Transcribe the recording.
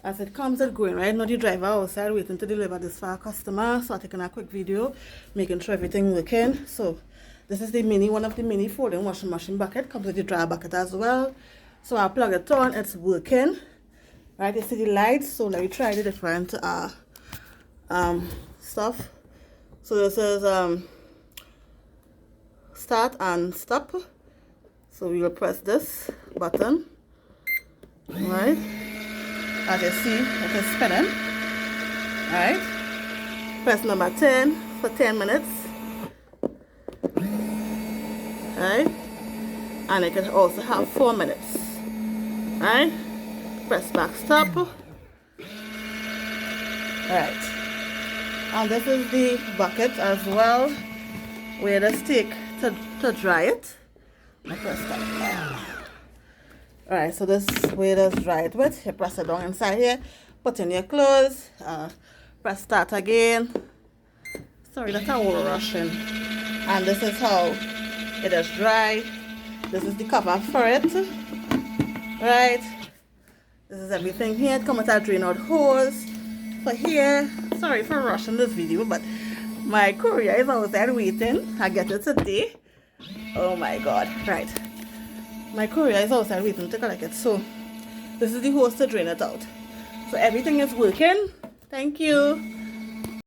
as it comes and going, right? Not the driver outside waiting to deliver this for our customer. So I'm taking a quick video, making sure everything working. So this is the mini, one of the mini folding washing machine bucket. Comes with the dryer bucket as well. So I plug it on, it's working. Right, you see the lights. So let me try the different stuff. So this is start and stop. So we will press this button. Right, as you see, it is spinning. Right, press number 10 for 10 minutes. Right, and it can also have 4 minutes. Right, press back stop. Right, and this is the bucket as well, where the stick to dry it. I press that. Alright, so this way it is dry it with. You press it down inside here, put in your clothes, press start again. Sorry, that's how we're rushing. And this is how it is dry. This is the cover for it. Right, this is everything here. It comes with a drain out hose for here. Sorry for rushing this video, but my courier is outside waiting. I get it today. Oh my god. Right, my courier is outside waiting to collect it. So this is the hose to drain it out. So everything is working. Thank you.